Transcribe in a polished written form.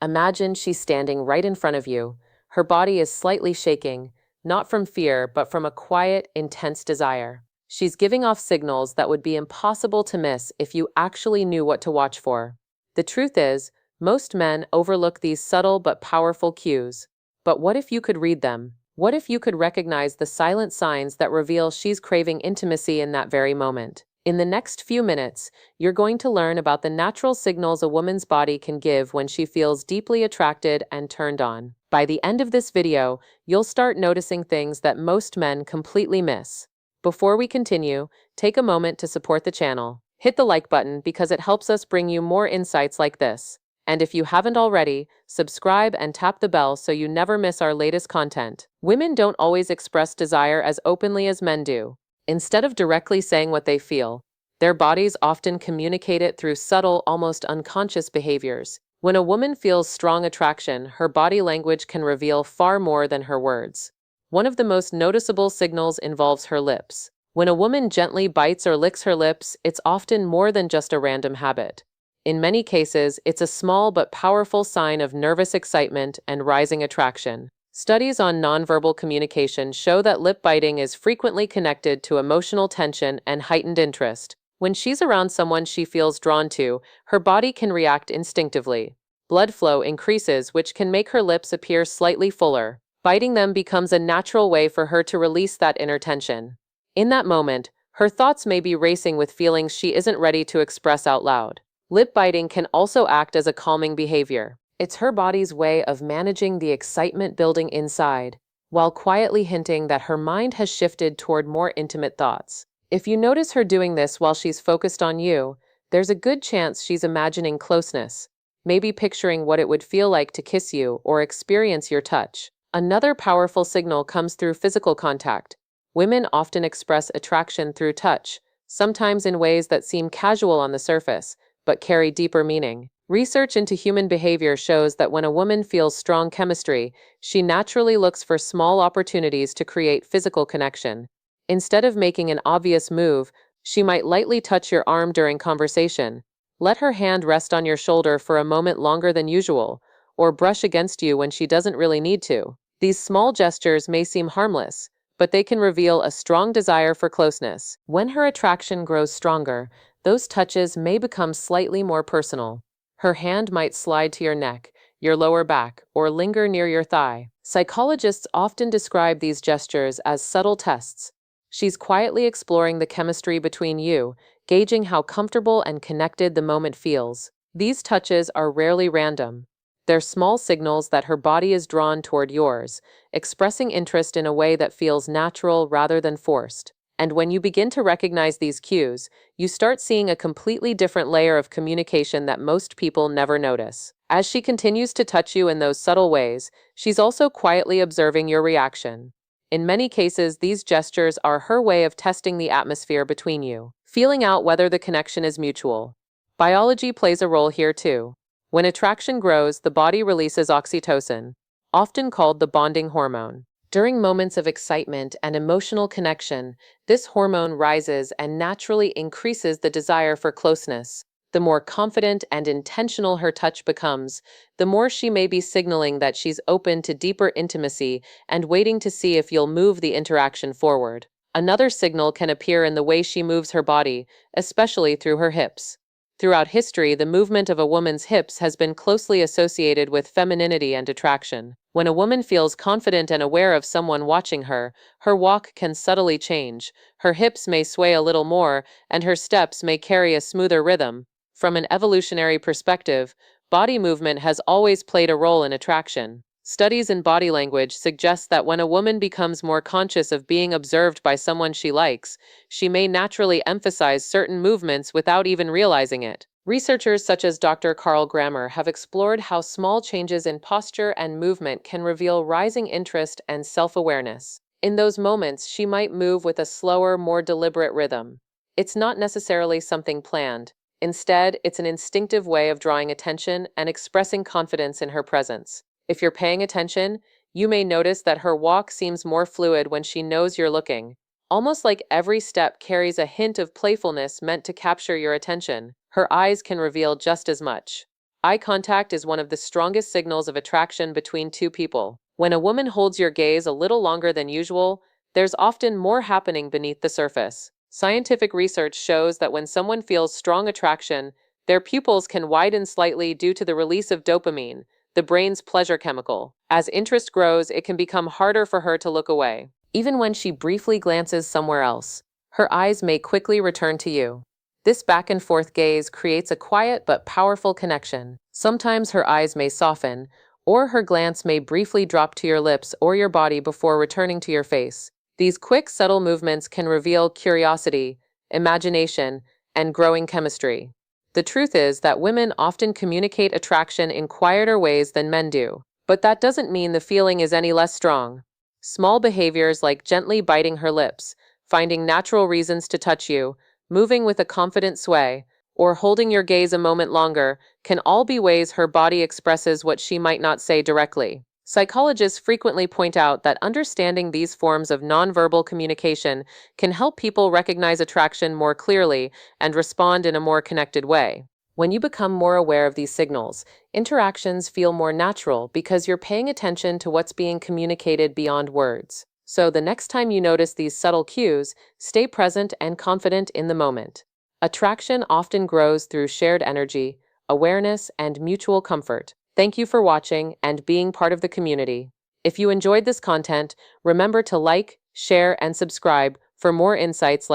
Imagine she's standing right in front of you. Her body is slightly shaking, not from fear, but from a quiet, intense desire. She's giving off signals that would be impossible to miss if you actually knew what to watch for. The truth is, most men overlook these subtle but powerful cues. But what if you could read them? What if you could recognize the silent signs that reveal she's craving intimacy in that very moment? In the next few minutes, you're going to learn about the natural signals a woman's body can give when she feels deeply attracted and turned on. By the end of this video, you'll start noticing things that most men completely miss. Before we continue, take a moment to support the channel. Hit the like button because it helps us bring you more insights like this. And if you haven't already, subscribe and tap the bell so you never miss our latest content. Women don't always express desire as openly as men do. Instead of directly saying what they feel, their bodies often communicate it through subtle, almost unconscious behaviors. When a woman feels strong attraction, her body language can reveal far more than her words. One of the most noticeable signals involves her lips. When a woman gently bites or licks her lips, it's often more than just a random habit. In many cases, it's a small but powerful sign of nervous excitement and rising attraction. Studies on nonverbal communication show that lip biting is frequently connected to emotional tension and heightened interest. When she's around someone she feels drawn to, her body can react instinctively. Blood flow increases, which can make her lips appear slightly fuller. Biting them becomes a natural way for her to release that inner tension. In that moment, her thoughts may be racing with feelings she isn't ready to express out loud. Lip biting can also act as a calming behavior. It's her body's way of managing the excitement building inside, while quietly hinting that her mind has shifted toward more intimate thoughts. If you notice her doing this while she's focused on you, there's a good chance she's imagining closeness, maybe picturing what it would feel like to kiss you or experience your touch. Another powerful signal comes through physical contact. Women often express attraction through touch, sometimes in ways that seem casual on the surface, but carry deeper meaning. Research into human behavior shows that when a woman feels strong chemistry, she naturally looks for small opportunities to create physical connection. Instead of making an obvious move, she might lightly touch your arm during conversation, let her hand rest on your shoulder for a moment longer than usual, or brush against you when she doesn't really need to. These small gestures may seem harmless, but they can reveal a strong desire for closeness. When her attraction grows stronger, those touches may become slightly more personal. Her hand might slide to your neck, your lower back, or linger near your thigh. Psychologists often describe these gestures as subtle tests. She's quietly exploring the chemistry between you, gauging how comfortable and connected the moment feels. These touches are rarely random. They're small signals that her body is drawn toward yours, expressing interest in a way that feels natural rather than forced. And when you begin to recognize these cues, you start seeing a completely different layer of communication that most people never notice. As she continues to touch you in those subtle ways, she's also quietly observing your reaction. In many cases, these gestures are her way of testing the atmosphere between you, feeling out whether the connection is mutual. Biology plays a role here too. When attraction grows, the body releases oxytocin, often called the bonding hormone. During moments of excitement and emotional connection, this hormone rises and naturally increases the desire for closeness. The more confident and intentional her touch becomes, the more she may be signaling that she's open to deeper intimacy and waiting to see if you'll move the interaction forward. Another signal can appear in the way she moves her body, especially through her hips. Throughout history, the movement of a woman's hips has been closely associated with femininity and attraction. When a woman feels confident and aware of someone watching her, her walk can subtly change. Her hips may sway a little more, and her steps may carry a smoother rhythm. From an evolutionary perspective, body movement has always played a role in attraction. Studies in body language suggest that when a woman becomes more conscious of being observed by someone she likes, she may naturally emphasize certain movements without even realizing it. Researchers such as Dr. Carl Grammer have explored how small changes in posture and movement can reveal rising interest and self-awareness. In those moments, she might move with a slower, more deliberate rhythm. It's not necessarily something planned. Instead, it's an instinctive way of drawing attention and expressing confidence in her presence. If you're paying attention, you may notice that her walk seems more fluid when she knows you're looking, almost like every step carries a hint of playfulness meant to capture your attention. Her eyes can reveal just as much. Eye contact is one of the strongest signals of attraction between two people. When a woman holds your gaze a little longer than usual, there's often more happening beneath the surface. Scientific research shows that when someone feels strong attraction, their pupils can widen slightly due to the release of dopamine, the brain's pleasure chemical. As interest grows, it can become harder for her to look away. Even when she briefly glances somewhere else, her eyes may quickly return to you. This back and forth gaze creates a quiet but powerful connection. Sometimes her eyes may soften, or her glance may briefly drop to your lips or your body before returning to your face. These quick, subtle movements can reveal curiosity, imagination, and growing chemistry. The truth is that women often communicate attraction in quieter ways than men do, but that doesn't mean the feeling is any less strong. Small behaviors like gently biting her lips, finding natural reasons to touch you, moving with a confident sway, or holding your gaze a moment longer can all be ways her body expresses what she might not say directly. Psychologists frequently point out that understanding these forms of nonverbal communication can help people recognize attraction more clearly and respond in a more connected way. When you become more aware of these signals, interactions feel more natural because you're paying attention to what's being communicated beyond words. So the next time you notice these subtle cues, stay present and confident in the moment. Attraction often grows through shared energy, awareness, and mutual comfort. Thank you for watching and being part of the community. If you enjoyed this content, remember to like, share, and subscribe for more insights like